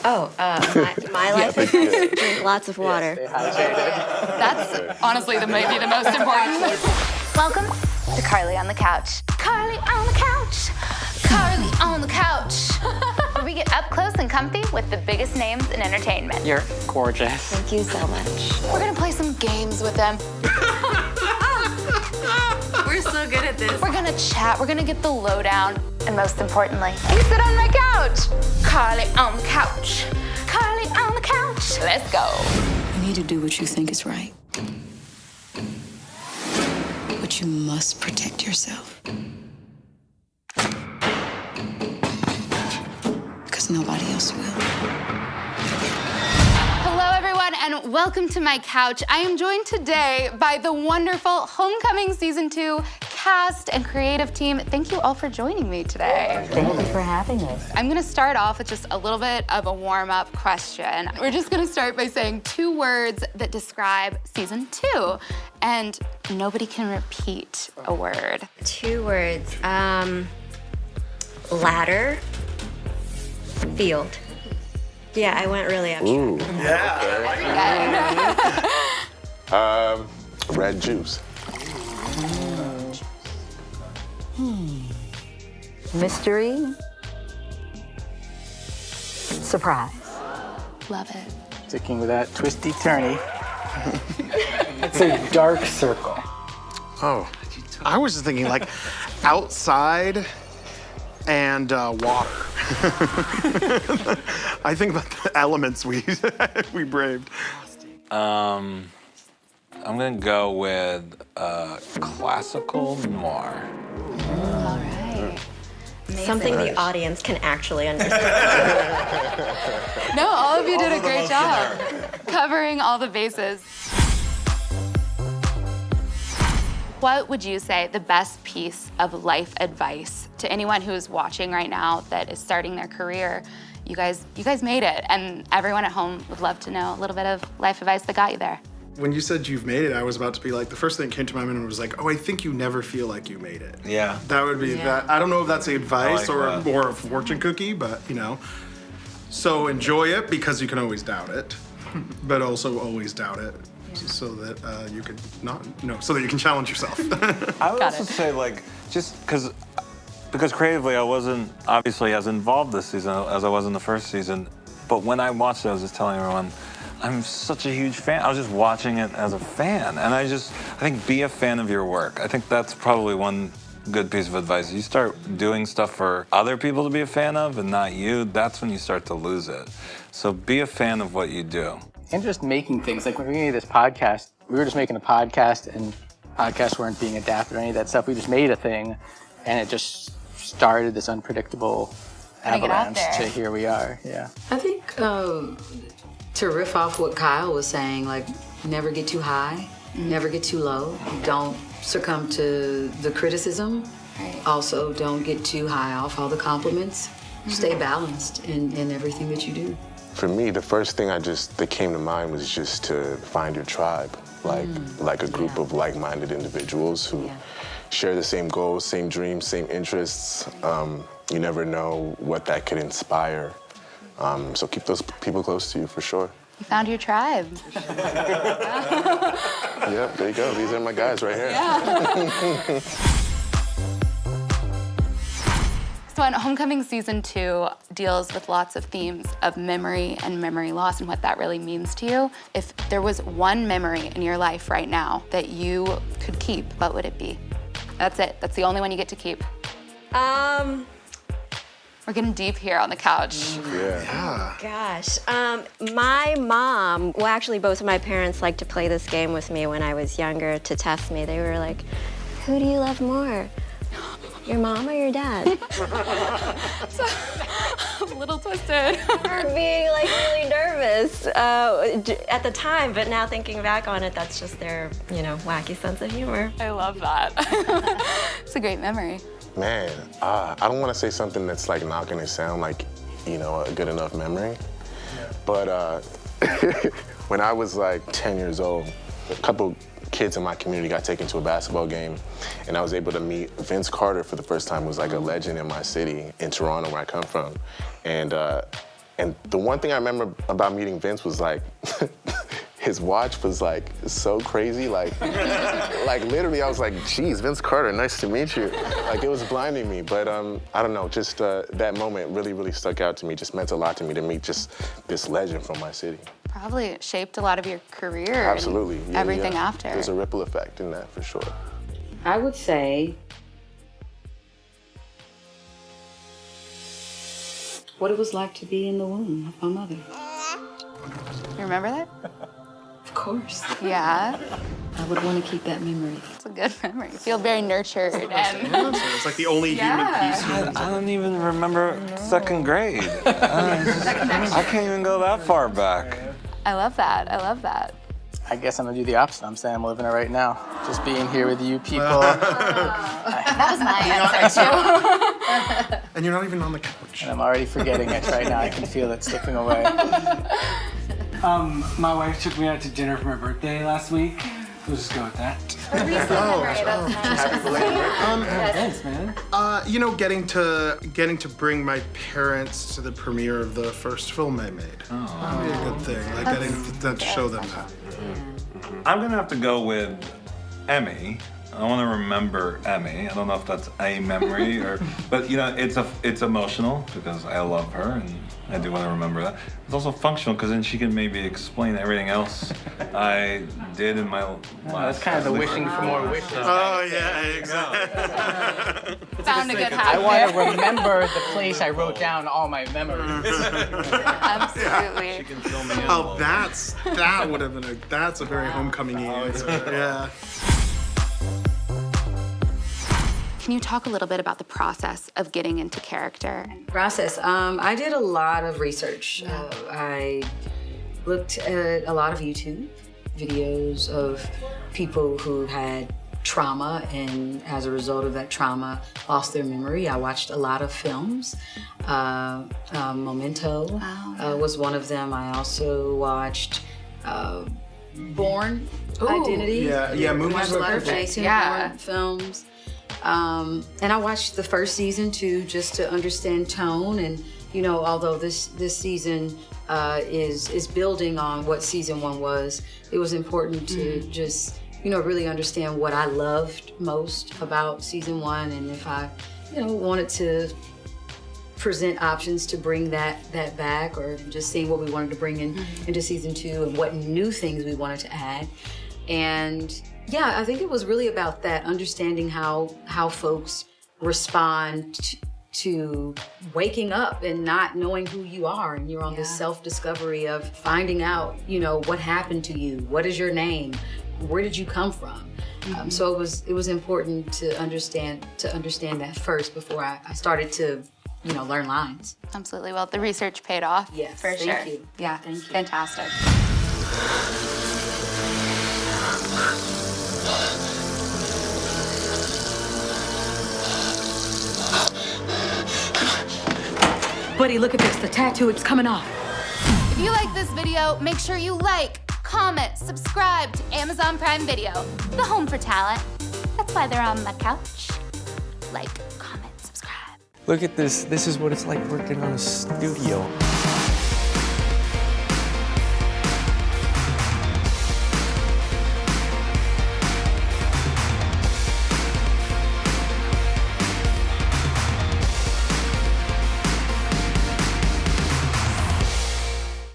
My life advice: drink lots of water. That's honestly maybe the most important. Welcome to Carly on the Couch. Carly on the couch. Carly on the couch. Where we get up close and comfy with the biggest names in entertainment. You're gorgeous. Thank you so much. We're gonna play some games with them. We're so good at this. We're gonna chat, we're gonna get the lowdown, and most importantly, you sit on my couch. Carly on the couch. Carly on the couch. Let's go. You need to do what you think is right. But you must protect yourself. Because nobody else will. Hello, everyone, and welcome to my couch. I am joined today by the wonderful Homecoming Season 2 cast and creative team. Thank you all for joining me today. Thank you for having us. I'm gonna start off with just a little bit of a warm-up question. We're just gonna start by saying 2 words that describe Season 2, and nobody can repeat a word. 2 words. Ladder. Field. Yeah, I went really abstract. Ooh. Yeah. Red juice. Mystery. Surprise. Love it. Sticking with that twisty turny. It's a dark circle. Oh, I was just thinking like outside and water. I think about the elements we braved. I'm gonna go with classical noir. All right. Something the audience can actually understand. No, all of you did a great job covering all the bases. What would you say the best piece of life advice to anyone who is watching right now that is starting their career? You guys made it, and everyone at home would love to know a little bit of life advice that got you there. When you said you've made it, I was about to be like, the first thing that came to my mind was like, oh, I think you never feel like you made it. Yeah. That would be that. I don't know if that's advice or a fortune cookie, but you know. So enjoy it because you can always doubt it, but also always doubt it so that you can so that you can challenge yourself. I would also say like, just because creatively I wasn't obviously as involved this season as I was in the first season, but when I watched it, I was just telling everyone, I'm such a huge fan. I was just watching it as a fan, and I think be a fan of your work. I think that's probably one good piece of advice. You start doing stuff for other people to be a fan of and not you, that's when you start to lose it. So be a fan of what you do. And just making things. Like when we made this podcast, we were just making a podcast, and podcasts weren't being adapted or any of that stuff. We just made a thing, and it just started this unpredictable avalanche to here we are. Yeah. I think to riff off what Kyle was saying, like never get too high, never get too low. Don't succumb to the criticism. Right. Also, don't get too high off all the compliments. Stay balanced in everything that you do. For me, the first thing that came to mind was just to find your tribe, like a group of like-minded individuals who share the same goals, same dreams, same interests. You never know what that could inspire. So keep those people close to you for sure. You found your tribe. Yep, there you go. These are my guys right here. Yeah. So Homecoming Season 2 deals with lots of themes of memory and memory loss and what that really means to you. If there was one memory in your life right now that you could keep, what would it be? That's it. That's the only one you get to keep. We're getting deep here on the couch. Yeah. Gosh. My mom, well, actually, both of my parents liked to play this game with me when I was younger to test me. They were like, who do you love more? Your mom or your dad? So, a little twisted. For being like really nervous at the time, but now thinking back on it, that's just their, wacky sense of humor. I love that. It's a great memory. Man, I don't want to say something that's like not going to sound like, a good enough memory. But when I was like 10 years old, a couple kids in my community got taken to a basketball game, and I was able to meet Vince Carter for the first time, who was like a legend in my city, in Toronto, where I come from. And And the one thing I remember about meeting Vince was like, his watch was like so crazy. Like literally I was like, geez, Vince Carter, nice to meet you. Like it was blinding me. But I don't know, just that moment really, really stuck out to me. Just meant a lot to me to meet just this legend from my city. Probably shaped a lot of your career. Absolutely. And everything after. There's a ripple effect in that for sure. I would say what it was like to be in the womb of my mother. You remember that? Of course. Yeah. I would want to keep that memory. It's a good memory. You feel very nurtured. And It's like the only human piece. I don't even remember second grade. I can't even go that far back. I love that. I love that. I guess I'm gonna do the opposite. I'm saying I'm living it right now. Just being here with you people. That was my answer, too. And you're not even on the couch. And I'm already forgetting it right now. I can feel it slipping away. My wife took me out to dinner for my birthday last week. We'll just go with that. Thanks, man. You know, getting to bring my parents to the premiere of the first film I made. That'd be a good thing. Like getting to show them that. I'm gonna have to go with Emmy. I want to remember Emmy. I don't know if that's a memory but you know, it's emotional because I love her and I do want to remember that. It's also functional because then she can maybe explain everything else I did in my life. That's kind of the wishing for more wishes. Oh yeah, exactly. Found a good I hack want there. to remember the place I wrote down all my memories. Absolutely. She can fill me in a Oh, little bit. that would have been that's a very homecoming answer. Yeah. Can you talk a little bit about the process of getting into character? Process. I did a lot of research. I looked at a lot of YouTube videos of people who had trauma and as a result of that trauma lost their memory. I watched a lot of films. Memento was one of them. I also watched Born Identity. Yeah, movies Watched a lot of like Jason Yeah. Bourne films. And I watched the first season too, just to understand tone. And you know, although this season is building on what season 1 was, it was important to just really understand what I loved most about season 1, and if I wanted to present options to bring that back, or just seeing what we wanted to bring into season 2 and what new things we wanted to add. And yeah, I think it was really about that, understanding how folks respond to waking up and not knowing who you are, and you're on this self-discovery of finding out, what happened to you, what is your name, where did you come from? So it was important to understand that first before I started to learn lines. Absolutely. Well, the research paid off. Yes, for sure. thank you. Yeah, Thank you. Fantastic. Buddy, look at this. The tattoo, it's coming off. If you like this video, make sure you like, comment, subscribe to Amazon Prime Video, the home for talent. That's why they're on the couch. Like, comment, subscribe. Look at this. This is what it's like working on a studio.